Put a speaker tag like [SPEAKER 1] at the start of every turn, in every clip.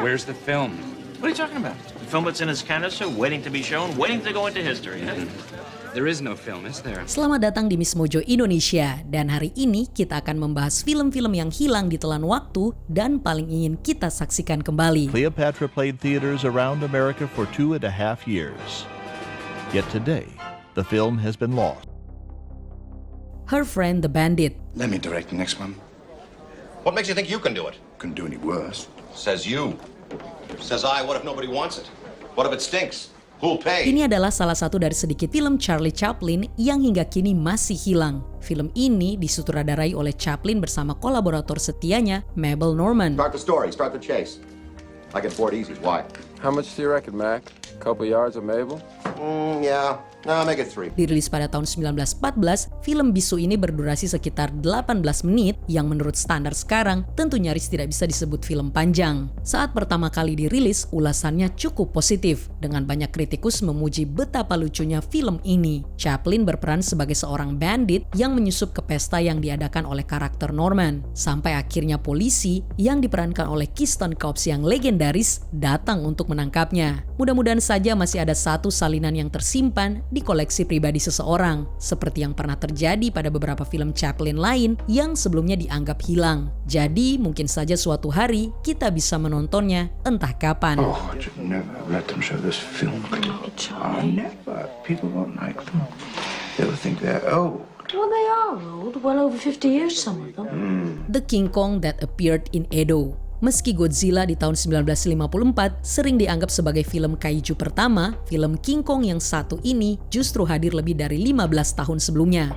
[SPEAKER 1] Where's the film?
[SPEAKER 2] What are you talking about? The film that's in his canister, waiting to be shown, waiting to go into history.
[SPEAKER 1] There is no film, is there?
[SPEAKER 3] Selamat datang di Miss Mojo Indonesia, dan hari ini kita akan membahas film-film yang hilang ditelan waktu dan paling ingin kita saksikan kembali.
[SPEAKER 4] Cleopatra played theaters around America for 2.5 years. Yet today, the film has been lost.
[SPEAKER 3] Her Friend the Bandit.
[SPEAKER 5] Let me direct the next one.
[SPEAKER 6] What makes you think you can do it?
[SPEAKER 5] Couldn't do any worse.
[SPEAKER 6] Says you. Says I, what if nobody wants it? What if it stinks? Who'll pay?
[SPEAKER 3] Ini adalah salah satu dari sedikit film Charlie Chaplin yang hingga kini masih hilang. Film ini disutradarai oleh Chaplin bersama kolaborator setianya, Mabel Normand.
[SPEAKER 6] Start the story, start the chase. I get bored easy. Why?
[SPEAKER 7] How much do you reckon, Mac? Couple yards of Mabel?
[SPEAKER 6] Yeah. No, make it 3.
[SPEAKER 3] Dirilis pada tahun 1914, film bisu ini berdurasi sekitar 18 menit yang menurut standar sekarang tentu nyaris tidak bisa disebut film panjang. Saat pertama kali dirilis, ulasannya cukup positif dengan banyak kritikus memuji betapa lucunya film ini. Chaplin berperan sebagai seorang bandit yang menyusup ke pesta yang diadakan oleh karakter Norman, sampai akhirnya polisi yang diperankan oleh Keystone Cops yang legendaris datang untuk menangkapnya. Mudah-mudahan saja masih ada satu salinan yang tersimpan di koleksi pribadi seseorang, seperti yang pernah terjadi pada beberapa film Chaplin lain yang sebelumnya dianggap hilang. Jadi mungkin saja suatu hari kita bisa menontonnya entah kapan.
[SPEAKER 5] Oh, I should never let them show this film. Oh, never. People won't like them. They'll think they're old.
[SPEAKER 8] Well, they are old. Well over 50 years, some of them.
[SPEAKER 3] The King Kong That Appeared in Edo. Meski Godzilla di tahun 1954 sering dianggap sebagai film kaiju pertama, film King Kong yang satu ini justru hadir lebih dari 15 tahun sebelumnya.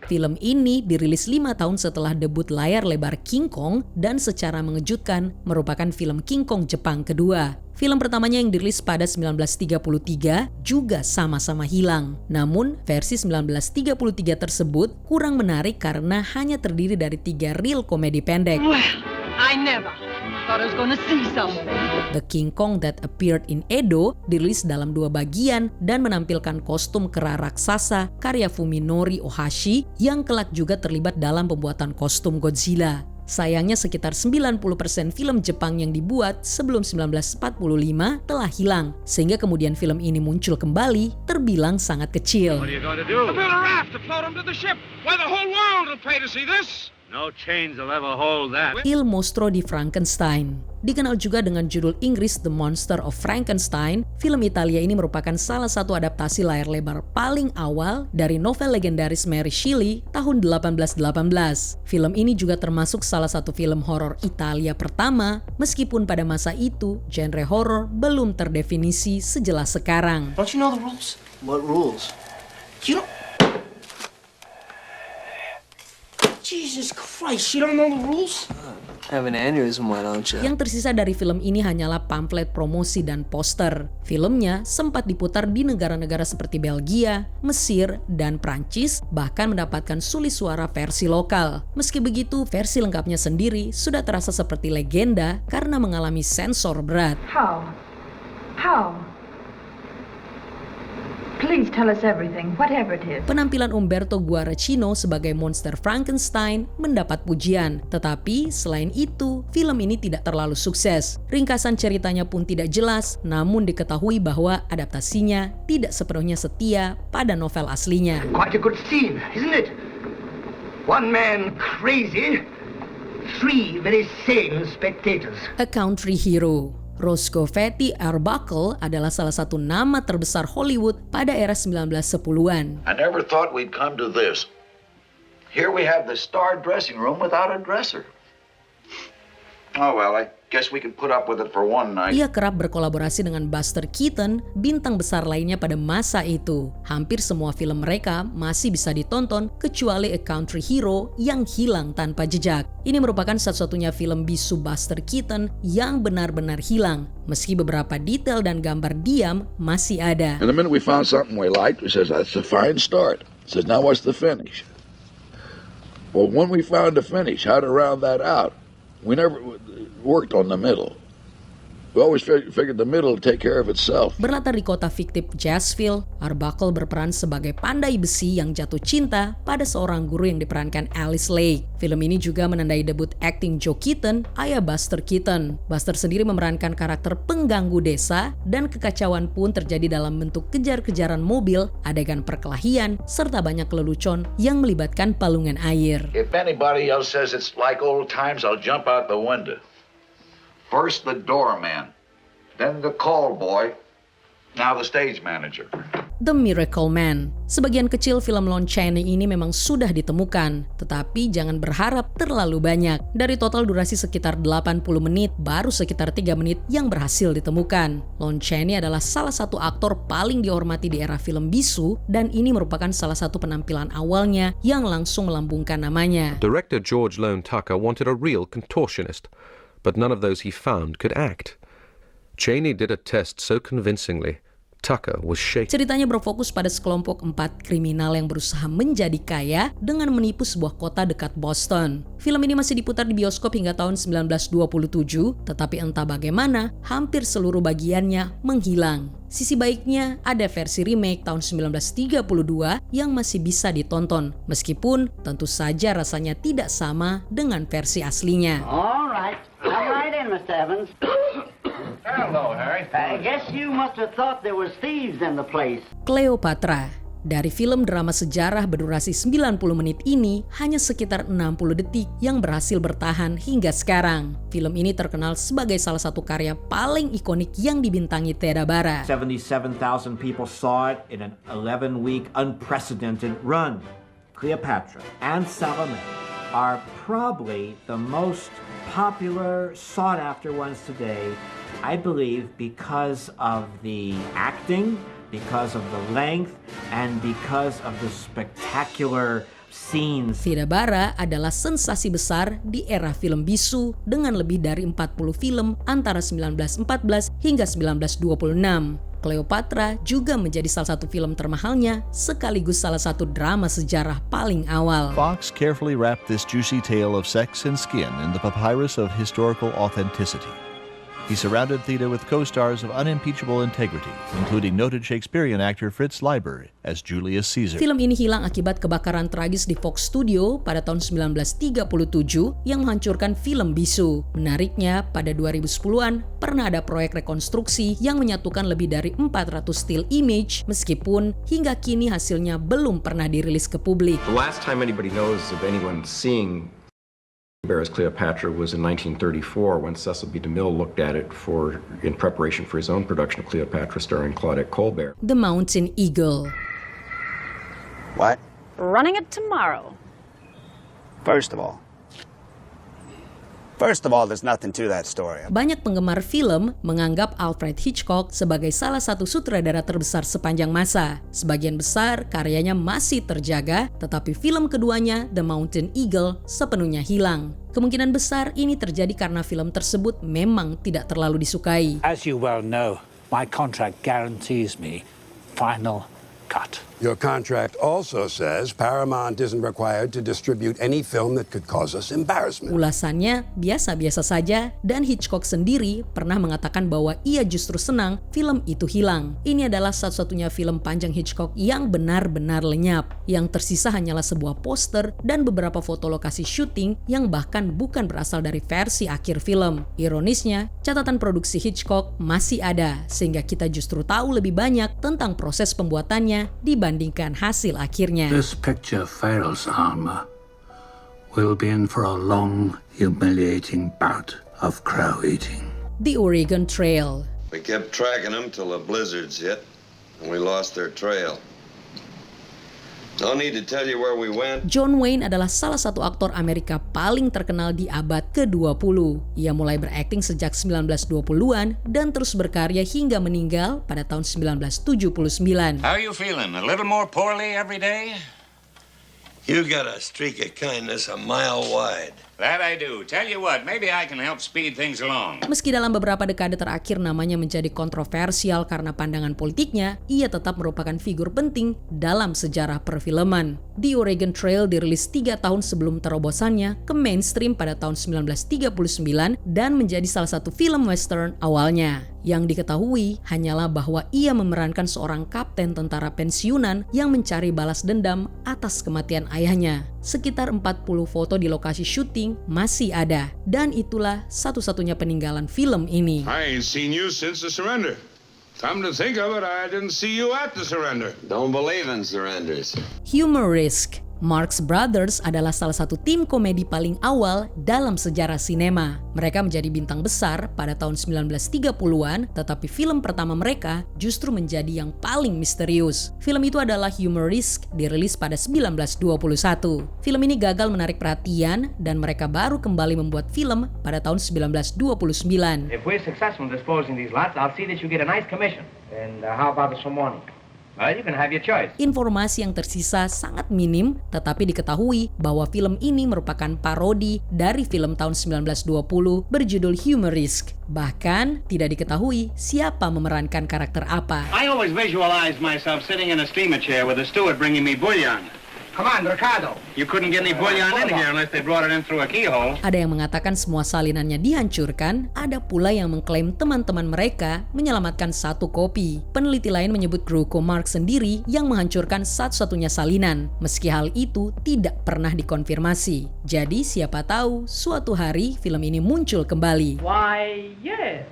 [SPEAKER 3] Film ini dirilis 5 tahun setelah debut layar lebar King Kong dan secara mengejutkan merupakan film King Kong Jepang kedua. Film pertamanya yang dirilis pada 1933 juga sama-sama hilang. Namun, versi 1933 tersebut kurang menarik karena hanya terdiri dari 3 reel komedi pendek.
[SPEAKER 9] Well, I never thought I was gonna see something.
[SPEAKER 3] The King Kong That Appeared in Edo dirilis dalam 2 bagian dan menampilkan kostum kera raksasa karya Fuminori Ohashi yang kelak juga terlibat dalam pembuatan kostum Godzilla. Sayangnya sekitar 90% film Jepang yang dibuat sebelum 1945 telah hilang, sehingga kemudian film ini muncul kembali terbilang sangat kecil.
[SPEAKER 10] What are you going to do? Build a raft to float him to the ship. Why, the whole world will pay to see this. No chains will ever hold that.
[SPEAKER 3] Il Mostro di Frankenstein. Dikenal juga dengan judul Inggris The Monster of Frankenstein, film Italia ini merupakan salah satu adaptasi layar lebar paling awal dari novel legendaris Mary Shelley tahun 1818. Film ini juga termasuk salah satu film horor Italia pertama, meskipun pada masa itu genre horor belum terdefinisi sejelas sekarang.
[SPEAKER 2] Don't you know the rules? What rules? You don't... Jesus Christ, you don't know the rules?
[SPEAKER 11] Have an aneurysm, why don't you?
[SPEAKER 3] Yang tersisa dari film ini hanyalah pamflet promosi dan poster. Filmnya sempat diputar di negara-negara seperti Belgia, Mesir, dan Prancis, bahkan mendapatkan sulis suara versi lokal. Meski begitu, versi lengkapnya sendiri sudah terasa seperti legenda karena mengalami sensor berat.
[SPEAKER 8] How? Please tell us everything, whatever it is.
[SPEAKER 3] Penampilan Umberto Guaracino sebagai monster Frankenstein mendapat pujian, tetapi selain itu, film ini tidak terlalu sukses. Ringkasan ceritanya pun tidak jelas, namun diketahui bahwa adaptasinya tidak sepenuhnya setia pada novel aslinya.
[SPEAKER 12] Quite a good scene, isn't it? One man crazy, 3 very sane spectators.
[SPEAKER 3] A Country Hero. Roscoe Fatty Arbuckle adalah salah satu nama terbesar Hollywood pada era 1910-an.
[SPEAKER 13] I never thought we'd come to this. Here we have the star dressing room without a dresser. Oh well, I guess we can put up with it for one night.
[SPEAKER 3] Ia kerap berkolaborasi dengan Buster Keaton, bintang besar lainnya pada masa itu. Hampir semua film mereka masih bisa ditonton kecuali A Country Hero yang hilang tanpa jejak. Ini merupakan satu-satunya film bisu Buster Keaton yang benar-benar hilang, meski beberapa detail dan gambar diam masih ada.
[SPEAKER 13] And the minute we found something we liked, we says that's a fine start. Says now what's the finish? Well, when we found the finish, how to round that out? We never worked on the middle. We always figured the middle would take care of itself.
[SPEAKER 3] Berlatar di kota fiktif Jazzville, Arbuckle berperan sebagai pandai besi yang jatuh cinta pada seorang guru yang diperankan Alice Lake. Film ini juga menandai debut akting Joe Keaton, ayah Buster Keaton. Buster sendiri memerankan karakter pengganggu desa, dan kekacauan pun terjadi dalam bentuk kejar-kejaran mobil, adegan perkelahian, serta banyak lelucon yang melibatkan palungan air.
[SPEAKER 13] If anybody else says it's like old times, I'll jump out the window. First the doorman, then the call boy, now the stage manager.
[SPEAKER 3] The Miracle Man. Sebagian kecil film Lon Chaney ini memang sudah ditemukan, tetapi jangan berharap terlalu banyak. Dari total durasi sekitar 80 menit, baru sekitar 3 menit yang berhasil ditemukan. Lon Chaney adalah salah satu aktor paling dihormati di era film bisu, dan ini merupakan salah satu penampilan awalnya yang langsung melambungkan namanya.
[SPEAKER 14] Director George Lone Tucker wanted a real contortionist, but none of those he found could act. Chaney did a test so convincingly, Tucker was shaken.
[SPEAKER 3] Ceritanya berfokus pada sekelompok 4 kriminal yang berusaha menjadi kaya dengan menipu sebuah kota dekat Boston. Film ini masih diputar di bioskop hingga tahun 1927, tetapi entah bagaimana, hampir seluruh bagiannya menghilang. Sisi baiknya, ada versi remake tahun 1932 yang masih bisa ditonton, meskipun tentu saja rasanya tidak sama dengan versi aslinya.
[SPEAKER 15] All right, come right in, Mr. Evans.
[SPEAKER 10] Hello, Harry.
[SPEAKER 15] I guess you must have thought there was thieves in the place.
[SPEAKER 3] Cleopatra. Dari film drama sejarah berdurasi 90 menit ini, hanya sekitar 60 detik yang berhasil bertahan hingga sekarang. Film ini terkenal sebagai salah satu karya paling ikonik yang dibintangi Theda Bara.
[SPEAKER 16] 77,000 people saw it in an 11-week unprecedented run. Cleopatra and Salome are probably the most popular, sought-after ones today, I believe, because of the acting, because of the length, and because of the spectacular scenes.
[SPEAKER 3] Theda Bara adalah sensasi besar di era film bisu dengan lebih dari 40 film antara 1914 hingga 1926. Cleopatra juga menjadi salah satu film termahalnya sekaligus salah satu drama sejarah paling awal.
[SPEAKER 4] Fox carefully wrapped this juicy tale of sex and skin in the papyrus of historical authenticity. He surrounded Theda with co-stars of unimpeachable integrity, including noted Shakespearean actor Fritz Leiber as Julius Caesar.
[SPEAKER 3] Film ini hilang akibat kebakaran tragis di Fox Studio pada tahun 1937 yang menghancurkan film bisu. Menariknya, pada 2010-an pernah ada proyek rekonstruksi yang menyatukan lebih dari 400 still image, meskipun hingga kini hasilnya belum pernah dirilis ke publik.
[SPEAKER 17] The last time anybody knows of anyone seeing Barre's Cleopatra was in 1934 when Cecil B. DeMille looked at it in preparation for his own production of Cleopatra starring Claudette Colbert.
[SPEAKER 3] The Mountain Eagle.
[SPEAKER 18] What?
[SPEAKER 9] Running it tomorrow.
[SPEAKER 18] First of all, there's nothing to that story.
[SPEAKER 3] Banyak penggemar film menganggap Alfred Hitchcock sebagai salah satu sutradara terbesar sepanjang masa. Sebagian besar karyanya masih terjaga, tetapi film keduanya, The Mountain Eagle, sepenuhnya hilang. Kemungkinan besar ini terjadi karena film tersebut memang tidak terlalu disukai.
[SPEAKER 19] As you well know, my contract guarantees me final cut.
[SPEAKER 20] Your contract also says Paramount isn't required to distribute any film that could cause us embarrassment.
[SPEAKER 3] Ulasannya biasa-biasa saja, dan Hitchcock sendiri pernah mengatakan bahwa ia justru senang film itu hilang. Ini adalah satu-satunya film panjang Hitchcock yang benar-benar lenyap. Yang tersisa hanyalah sebuah poster dan beberapa foto lokasi syuting yang bahkan bukan berasal dari versi akhir film. Ironisnya, catatan produksi Hitchcock masih ada, sehingga kita justru tahu lebih banyak tentang proses pembuatannya dibandingkan hasil akhirnya.
[SPEAKER 19] This picture fails, Alma. We'll be in for a long, humiliating bout of crow eating.
[SPEAKER 3] The Oregon Trail.
[SPEAKER 21] We kept tracking them till the blizzards hit, and we lost their trail. No need to tell you where we went.
[SPEAKER 3] John Wayne adalah salah satu aktor Amerika paling terkenal di abad ke-20. Ia mulai berakting sejak 1920-an dan terus berkarya hingga meninggal pada tahun 1979.
[SPEAKER 10] How are you feeling? A little more poorly every day?
[SPEAKER 21] You got a streak of kindness a mile wide.
[SPEAKER 10] That I do. Tell you what, maybe I can help speed things along.
[SPEAKER 3] Meski dalam beberapa dekade terakhir namanya menjadi kontroversial karena pandangan politiknya, ia tetap merupakan figur penting dalam sejarah perfilman. The Oregon Trail dirilis 3 tahun sebelum terobosannya ke mainstream pada tahun 1939 dan menjadi salah satu film western awalnya. Yang diketahui hanyalah bahwa ia memerankan seorang kapten tentara pensiunan yang mencari balas dendam atas kematian ayahnya. Sekitar 40 foto di lokasi syuting masih ada, dan itulah satu-satunya peninggalan film ini.
[SPEAKER 10] I ain't seen you since the surrender. Come to think of it, I didn't see you at the surrender.
[SPEAKER 21] Don't believe in surrenders.
[SPEAKER 3] Humorisk. Marx Brothers adalah salah satu tim komedi paling awal dalam sejarah sinema. Mereka menjadi bintang besar pada tahun 1930-an, tetapi film pertama mereka justru menjadi yang paling misterius. Film itu adalah Humorisk, dirilis pada 1921. Film ini gagal menarik perhatian dan mereka baru kembali membuat film pada tahun 1929.
[SPEAKER 12] If we're successful in disposing these lots, I'll see that you get a nice commission. And how about this morning? Well, you can have your choice.
[SPEAKER 3] Informasi yang tersisa sangat minim, tetapi diketahui bahwa film ini merupakan parodi dari film tahun 1920 berjudul Humorisk. Bahkan tidak diketahui siapa memerankan karakter apa.
[SPEAKER 10] I always visualize myself sitting in a steamer chair with a steward bringing me bouillon.
[SPEAKER 12] Come on, Ricardo.
[SPEAKER 10] You couldn't get any bouillon in here unless they brought it in through a keyhole.
[SPEAKER 3] Ada yang mengatakan semua salinannya dihancurkan, ada pula yang mengklaim teman-teman mereka menyelamatkan satu kopi. Peneliti lain menyebut Groucho Marx sendiri yang menghancurkan satu-satunya salinan, meski hal itu tidak pernah dikonfirmasi. Jadi siapa tahu suatu hari film ini muncul kembali.
[SPEAKER 12] Why, yes.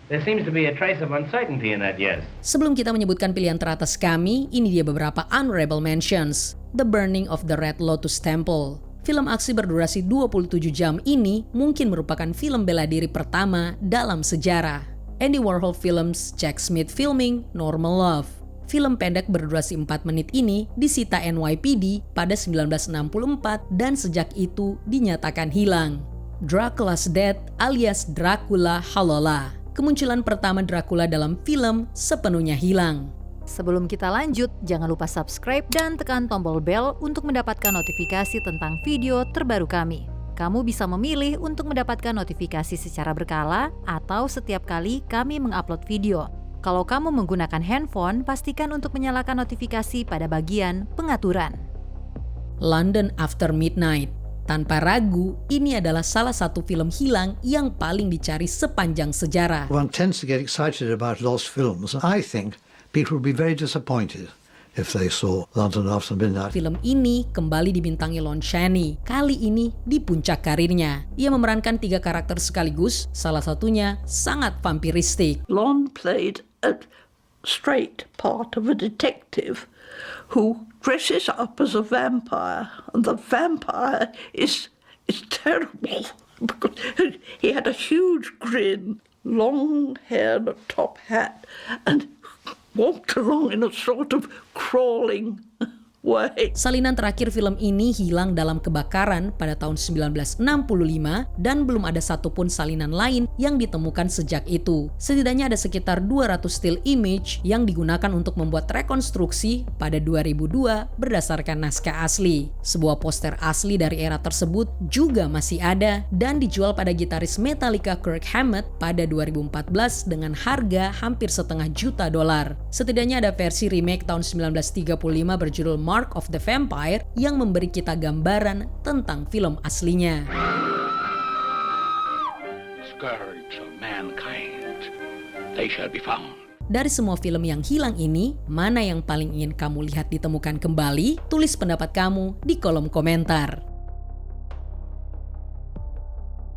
[SPEAKER 12] There seems to be a trace of uncertainty in that yes.
[SPEAKER 3] Sebelum kita menyebutkan pilihan teratas kami, ini dia beberapa honorable mentions. The Burning of the Red Lotus Temple. Film aksi berdurasi 27 jam ini mungkin merupakan film bela diri pertama dalam sejarah. Andy Warhol Films, Jack Smith Filming, Normal Love. Film pendek berdurasi 4 menit ini disita NYPD pada 1964 dan sejak itu dinyatakan hilang. Dracula's Death alias Dracula Halola. Kemunculan pertama Dracula dalam film sepenuhnya hilang.
[SPEAKER 1] Sebelum kita lanjut, jangan lupa subscribe dan tekan tombol bel untuk mendapatkan notifikasi tentang video terbaru kami. Kamu bisa memilih untuk mendapatkan notifikasi secara berkala atau setiap kali kami mengupload video. Kalau kamu menggunakan handphone, pastikan untuk menyalakan notifikasi pada bagian pengaturan.
[SPEAKER 3] London After Midnight. Tanpa ragu, ini adalah salah satu film hilang yang paling dicari sepanjang sejarah.
[SPEAKER 22] One tends to get excited about lost films. I think people would be very disappointed if they saw London After Midnight.
[SPEAKER 3] Film ini kembali dibintangi Lon Chaney, kali ini di puncak karirnya. Ia memerankan 3 karakter sekaligus, salah satunya sangat vampiristik.
[SPEAKER 23] Lon played a straight part of a detective who dresses up as a vampire, and the vampire is terrible because he had a huge grin, long hair and a top hat, and walked along in a sort of crawling way.
[SPEAKER 3] Salinan terakhir film ini hilang dalam kebakaran pada tahun 1965 dan belum ada satupun salinan lain yang ditemukan sejak itu. Setidaknya ada sekitar 200 still image yang digunakan untuk membuat rekonstruksi pada 2002 berdasarkan naskah asli. Sebuah poster asli dari era tersebut juga masih ada dan dijual pada gitaris Metallica Kirk Hammett pada 2014 dengan harga hampir $500,000. Setidaknya ada versi remake tahun 1935 berjudul Mark of the Vampire yang memberi kita gambaran tentang film aslinya.
[SPEAKER 19] Scourge of mankind, they shall be found.
[SPEAKER 3] Dari semua film yang hilang ini, mana yang paling ingin kamu lihat ditemukan kembali? Tulis pendapat kamu di kolom komentar.